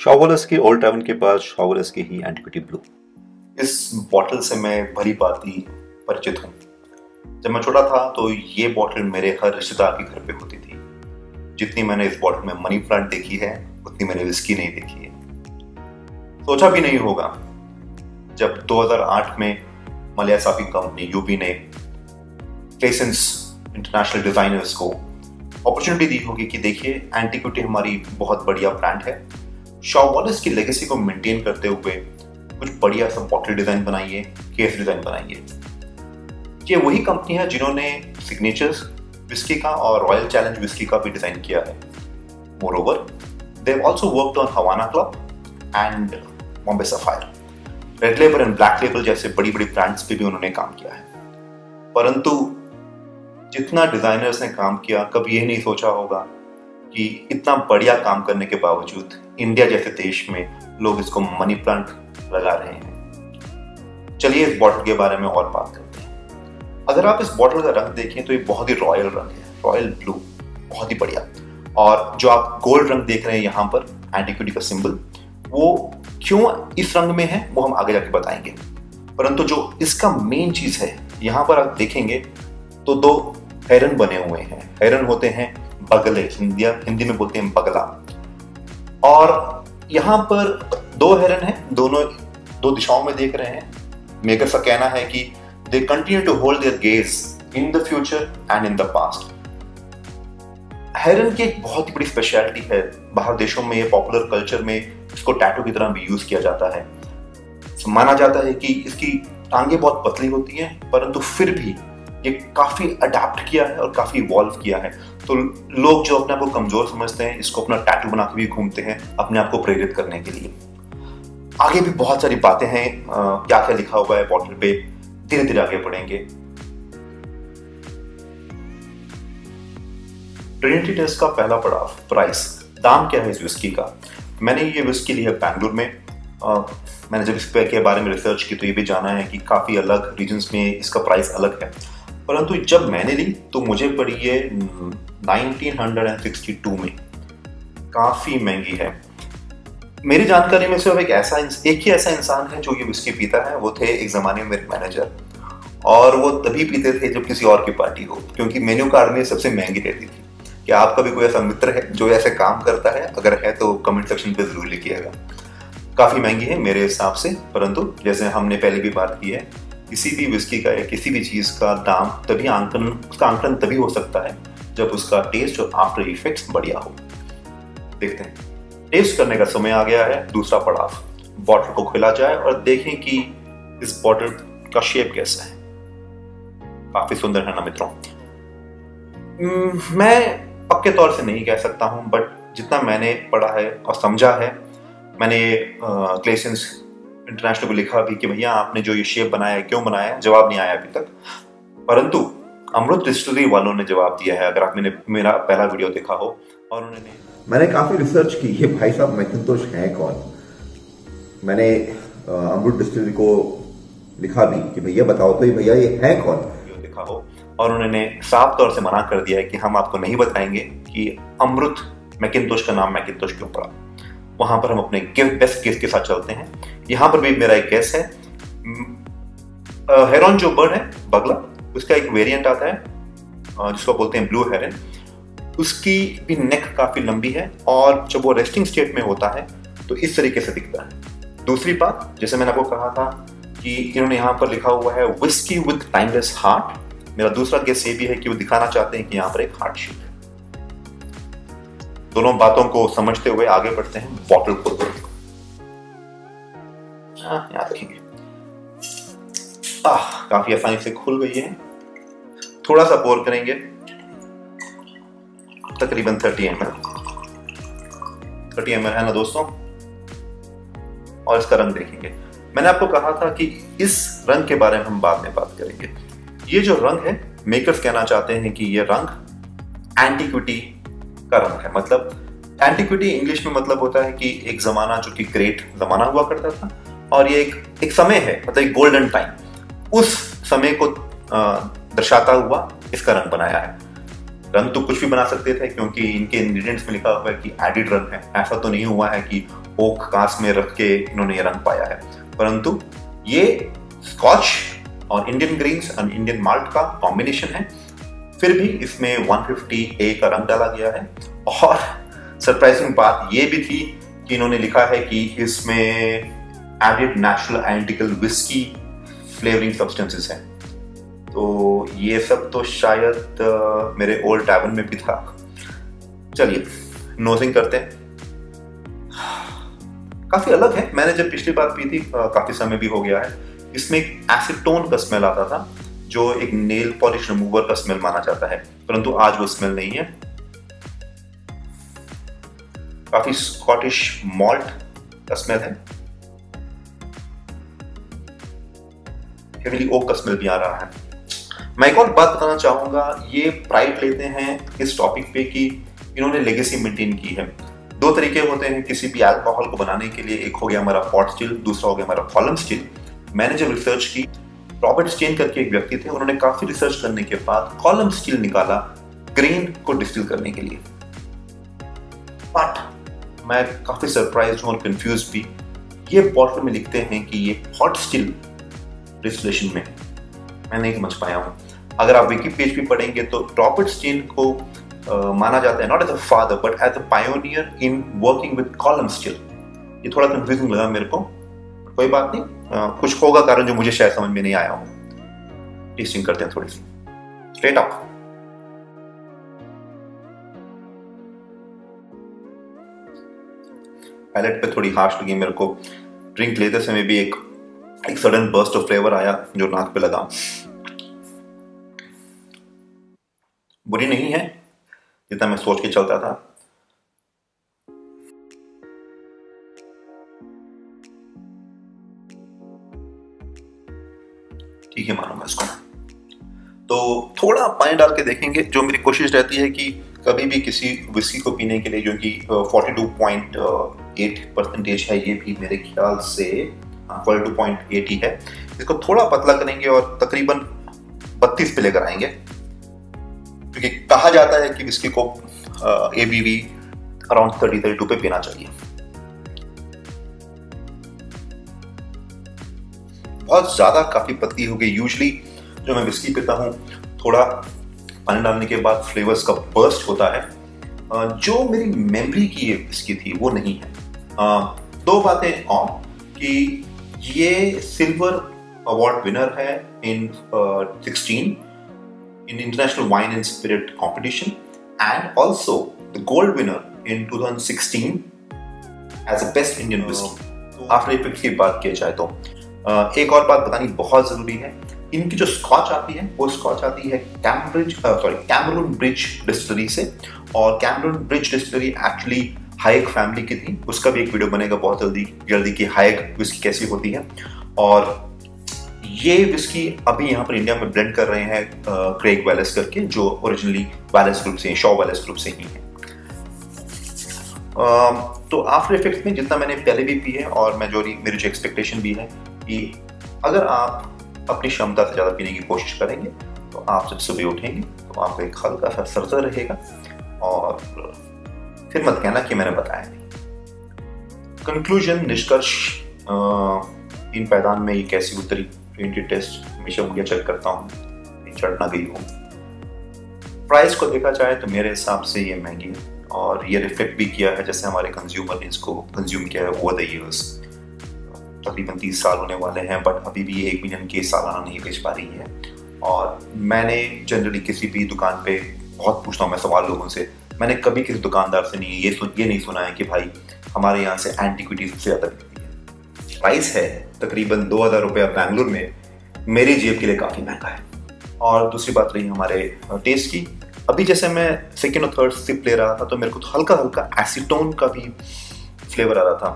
शॉवलस्की old town के बाद शॉवलस्की ही antiquity blue. इस बॉटल से मैं भली भांति परिचित हूँ। जब मैं छोटा था तो ये बॉटल मेरे हर रिश्तेदार के घर पे होती थी। जितनी मैंने इस बॉटल में मनी प्लांट देखी है उतनी मैंने विस्की नहीं देखी है। सोचा भी नहीं होगा जब 2008 में मलयासाफी कंपनी यूपी ने क्लेसेंस इंटरनेशनल डिजाइनर्स को अपॉर्चुनिटी दी होगी कि देखिए एंटिक्विटी हमारी बहुत बढ़िया ब्रांड है, शॉवलस्की की लेगेसी को मेंटेन करते हुए कुछ बढ़िया सा बॉटल डिजाइन बनाइए, केस डिजाइन बनाइए। ये वही कंपनी है जिन्होंने सिग्नेचर्स विस्की का और रॉयल चैलेंज विस्की का भी डिजाइन किया है। Moreover they have also worked on Havana Club and Bombay Sapphire, Red Label and Black Label जैसे बड़ी बड़ी ब्रांड्स पे भी उन्होंने काम किया है। परंतु जितना डिजाइनर्स ने काम किया, कभी ये नहीं सोचा होगा कि इतना बढ़िया काम करने के बावजूद इंडिया जैसे देश में लोग इसको मनी प्लांट लगा रहे हैं। चलिए इस बॉटल के बारे में और बात करते हैं। अगर आप इस बॉटल का रंग देखें तो ये बहुत ही रॉयल रंग है, रॉयल ब्लू, बहुत ही बढ़िया। और जो आप गोल्ड रंग देख रहे हैं यहाँ पर एंटिक्विटी का सिंबल, वो क्यों इस रंग में है वो हम आगे जाके बताएंगे। परंतु जो इसका मेन चीज है, यहाँ पर आप देखेंगे तो दो हेरन बने हुए हैं। हेरन होते हैं बगले, हिंदी में बोलते हैं बगला। और यहाँ पर दो हेरन हैं, दोनों दो दिशाओं में देख रहे हैं। मेकर्स का कहना है कि they continue to hold their gaze in the future and in the past. Heron की एक बहुत ही बड़ी स्पेशलिटी है, बाहर देशों में, पॉपुलर कल्चर में इसको टैटू की तरह भी यूज किया जाता है। माना जाता है कि इसकी टांगे बहुत पतली होती हैं, परंतु फिर भी ये काफी अडेप्ट किया है और काफी इवॉल्व किया है। तो लोग जो अपने आप को कमजोर समझते हैं, इसको अपना टैटू बना के भी घूमते हैं अपने आप को प्रेरित करने के लिए। आगे भी बहुत सारी बातें हैं, क्या क्या लिखा हुआ है बॉटल पे, धीरे धीरे आगे बढ़ेंगे। ट्रिनिटी टेस्ट का पहला पड़ाव, प्राइस, दाम क्या है इस विस्की का। मैंने ये विस्की ली है बैंगलोर में। मैंने जब इस के बारे में रिसर्च की तो ये भी जाना है कि काफ़ी अलग रीजन्स में इसका प्राइस अलग है। परंतु जब मैंने ली तो मुझे पड़ी ये 1962 में, काफ़ी महंगी है। मेरी जानकारी में सिर्फ एक ही ऐसा इंसान है जो ये विस्की पीता है, वो थे एक ज़माने में मेरे मैनेजर। और वो तभी पीते थे जब किसी और की पार्टी हो, क्योंकि मेन्यू कार्ड में सबसे महंगी रहती थी। क्या आपका भी कोई ऐसा मित्र है जो ऐसे काम करता है? अगर है तो कमेंट सेक्शन पे जरूर लिखिएगा। काफ़ी महंगी है मेरे हिसाब से, परंतु जैसे हमने पहले भी बात की है, किसी भी विस्की का या किसी भी चीज़ का दाम तभी उसका आंकलन तभी हो सकता है जब उसका टेस्ट और आफ्टर इफेक्ट्स बढ़िया हो। देखते हैं, टेस्ट करने का समय आ गया है। दूसरा पड़ाव, बॉटल को खोला जाए और देखें कि इस बॉटल का शेप कैसा है। काफी सुंदर है ना मित्रों। मैं पक्के तौर से नहीं कह सकता हूं, बट जितना मैंने पढ़ा है और समझा है, मैंने क्लेसेंस इंटरनेशनल को लिखा भी कि भैया आपने जो ये शेप बनाया है क्यों बनाया है, जवाब नहीं आया अभी तक। परंतु अमृत डिस्टिलरी वालों ने जवाब दिया है, अगर आपने मेरा पहला वीडियो देखा हो। और मैंने काफी रिसर्च की, ये भाई साहब मैकिंटोश है कौन। मैंने अमृत डिस्टिलरी को लिखा भी कि भैया बताओ तो ये भैया ये है कौन। वीडियो देखा हो और उन्होंने साफ तौर से मना कर दिया है कि हम आपको नहीं बताएंगे कि अमृत मैकिंटोश का नाम मैकिंटोश क्यों पड़ा। वहां पर हम अपने बेस्ट गेस के साथ चलते हैं। यहां पर भी मेरा एक गेस है, हेरन जो बर्ड है बगला, उसका एक वेरिएंट आता है जिसको बोलते हैं ब्लू हेरन। उसकी भी नेक काफी लंबी है और जब वो रेस्टिंग स्टेट में होता है तो इस तरीके से दिखता है। दूसरी बात, जैसे मैंने आपको कहा था कि इन्होंने यहाँ पर लिखा हुआ है विस्की विद टाइमलेस हार्ट। मेरा दूसरा गेस ये भी है कि वो दिखाना चाहते हैं कि यहाँ पर एक हार्ट शेप है। दोनों बातों को समझते हुए आगे बढ़ते हैं। बॉटल को यहाँ रखेंगे। काफी आसानी से खुल गई है। थोड़ा सा पोर करेंगे, तकरीबन 30 ml है ना दोस्तों। और इसका रंग देखेंगे। मैंने आपको कहा था कि इस रंग के बारे में हम बाद में बात करेंगे। ये जो रंग है, मेकर्स कहना चाहते हैं कि ये रंग एंटिक्विटी का रंग है। मतलब एंटिक्विटी इंग्लिश में मतलब होता है कि एक जमाना जो कि ग्रेट जमाना हुआ करता था, और ये एक समय है, मतलब एक गोल्डन टाइम, उस समय को दर्शाता हुआ इसका रंग बनाया है। रंग तो कुछ भी बना सकते थे क्योंकि इनके इंग्रेडिएंट्स में लिखा हुआ है कि एडिड रंग है। ऐसा तो नहीं हुआ है कि ओक कांच में रख के इन्होंने ये रंग पाया है, परंतु ये स्कॉच और इंडियन ग्रीन्स और इंडियन माल्ट का कॉम्बिनेशन है। फिर भी इसमें 150A का रंग डाला गया है। और सरप्राइजिंग बात ये भी थी कि इन्होंने लिखा है कि इसमें added natural identical whisky flavouring substances हैं। तो ये सब तो शायद मेरे ओल्ड टैवन में भी था। चलिए नोजिंग करते हैं। काफी अलग है। मैंने जब पिछली बार पी थी काफी समय भी हो गया है। इसमें एक एसीटोन का स्मेल आता था जो एक नेल पॉलिश रिमूवर का स्मेल माना जाता है, परंतु आज वो स्मेल नहीं है। काफी स्कॉटिश मॉल्ट का स्मेल है। हेवीली ओक का स्मेल भी आ रहा है। मैं एक और बात बताना चाहूंगा, ये प्राइड लेते हैं इस टॉपिक पे कि इन्होंने लेगेसी मेंटेन की है। दो तरीके होते हैं किसी भी अल्कोहल को बनाने के लिए, एक हो गया हमारा पॉट स्टिल, दूसरा हो गया हमारा कॉलम स्टिल। मैंने जब रिसर्च की, रॉबर्ट स्टेन करके एक व्यक्ति थे, उन्होंने काफी रिसर्च करने के बाद कॉलम स्टिल निकाला ग्रेन को डिस्टिल करने के लिए। बट मैं काफी सरप्राइज हूं और कंफ्यूज भी। ये बॉटल में लिखते हैं कि ये हॉट स्टिल डिस्टिलेशन में, मैं नहीं समझ पाया हूं। अगर आप विकी पेज भी पढ़ेंगे तो रॉबर्ट स्टेन को माना जाता है not as a father but as a pioneer in working with column still. ये थोड़ा कंफ्यूजिंग लगा मेरे को, कोई बात नहीं, कुछ होगा कारण जो मुझे शायद समझ में नहीं आया हो। टेस्टिंग करते हैं थोड़ी सी स्ट्रेट अप। पैलेट पे थोड़ी हार्श लगी मेरे को। ड्रिंक लेते समय भी एक सडन बर्स्ट ऑफ फ्लेवर आया जो नाक पे लगा। बुरी नहीं है जितना मैं सोच के चलता था। ठीक है, मानूंगा इसको। तो थोड़ा पानी डाल के देखेंगे। जो मेरी कोशिश रहती है कि कभी भी किसी विस्की को पीने के लिए, जो कि 42.8% है, ये भी मेरे ख्याल से 42.8 ही है, इसको थोड़ा पतला करेंगे और तकरीबन 32 पे लेकर आएंगे, क्योंकि कहा जाता है कि विस्की को ABV अराउंड 30-32 पे पीना चाहिए। बहुत ज्यादा काफी पतली हो गई। यूजुअली जो मैं विस्की पीता हूँ, थोड़ा पानी डालने के बाद फ्लेवर्स का बर्स्ट होता है। जो मेरी मेमोरी की ये विस्की थी वो नहीं है। दो बातें और कि ये सिल्वर अवार्ड विनर है इन 16 in International Wine and Spirit Competition, and also the gold winner in 2016 as a best Indian whiskey. After effects की बात की जाए तो एक और बात बतानी बहुत जरूरी है। इनकी जो स्कॉच आती है वो स्कॉच आती है कैमरून ब्रिज डिस्टिलरी से, और Cameron bridge distillery actually Haig family की थी। उसका भी एक वीडियो बनेगा बहुत जल्दी कि हाइक विस्की कैसी होती है। और ये विस्की अभी यहाँ पर इंडिया में ब्लेंड कर रहे हैं क्रेग वेलेस करके, जो ओरिजिनली वेलेस ग्रुप से, शॉ वेलेस ग्रुप से ही है। तो आफ्टर इफेक्ट्स में जितना मैंने पहले भी पी है, और मेरी जो एक्सपेक्टेशन भी है कि अगर आप अपनी क्षमता से ज़्यादा पीने की कोशिश करेंगे तो आप जब सुबह उठेंगे तो आपको एक हल्का सा सरसर रहेगा, और फिर मत कहना कि मैंने बताया नहीं। कंक्लूजन, निष्कर्ष, इन पैदान में ये कैसी उतरी। प्रिंटेड टेस्ट हमेशा मुझे चेक करता हूँ, चढ़ ना गई हूँ। प्राइस को देखा जाए तो मेरे हिसाब से ये महंगी है, और ये रिफ्लेक्ट भी किया है जैसे हमारे कंज्यूमर ने इसको कंज्यूम किया है ओवर द इयर्स। तकरीबन 30 साल होने वाले हैं, बट अभी भी ये 1 मिलियन के सालाना नहीं बेच पा रही है। और मैंने जनरली किसी भी दुकान पे बहुत पूछता हूँ मैं सवाल लोगों से, मैंने कभी किसी दुकानदार से नहीं ये नहीं सुना है कि भाई हमारे यहाँ से एंटीक्विटी सबसे ज़्यादा बिकती है। प्राइस है तकरीबन 2000 रुपये बैंगलोर में, मेरी जेब के लिए काफ़ी महंगा है। और दूसरी बात रही हमारे टेस्ट की। अभी जैसे मैं सेकेंड और थर्ड सिप ले रहा था तो मेरे को हल्का हल्का एसीटोन का भी फ्लेवर आ रहा था,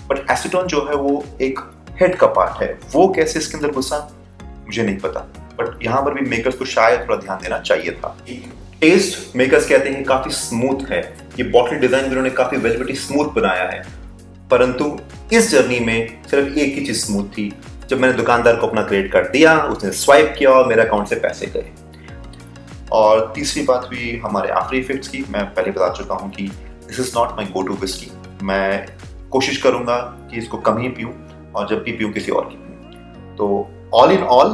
बट एसीटोन जो है वो एक हेड का पार्ट है, वो कैसे इसके अंदर घुसा मुझे नहीं पता। बट यहाँ पर भी मेकर्स को शायद थोड़ा ध्यान देना चाहिए था। टेस्ट मेकर्स कहते हैं काफी स्मूथ है, ये बॉटल डिजाइन उन्होंने काफी वेलवेटी स्मूथ बनाया है, परंतु इस जर्नी में सिर्फ एक ही चीज स्मूथ थी। जब मैंने दुकानदार को अपना क्रेडिट कार्ड दिया, उसने स्वाइप किया और मेरे अकाउंट से पैसे गए। और तीसरी बात हुई हमारे आफ्टर इफेक्ट्स की। मैं पहले बता चुका हूँ कि this is not my go to whisky. मैं कोशिश करूंगा कि इसको कम ही पीऊं और जब भी पीऊं किसी और की पीऊं। तो ऑल इन ऑल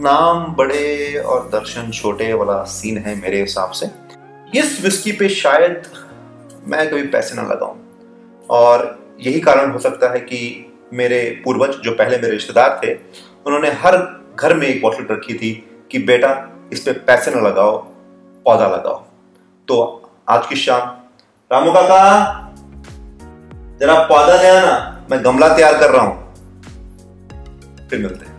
नाम बड़े और दर्शन छोटे वाला सीन है मेरे हिसाब से। इस विस्की पे शायद मैं कभी पैसे ना लगाऊं, और यही कारण हो सकता है कि मेरे पूर्वज जो पहले मेरे रिश्तेदार थे, उन्होंने हर घर में एक बोतल रखी थी कि बेटा इस पे पैसे ना लगाओ, पौधा लगाओ। तो आज की शाम रामू काका जरा पौधा ले आना, मैं गमला तैयार कर रहा हूं। फिर मिलते हैं।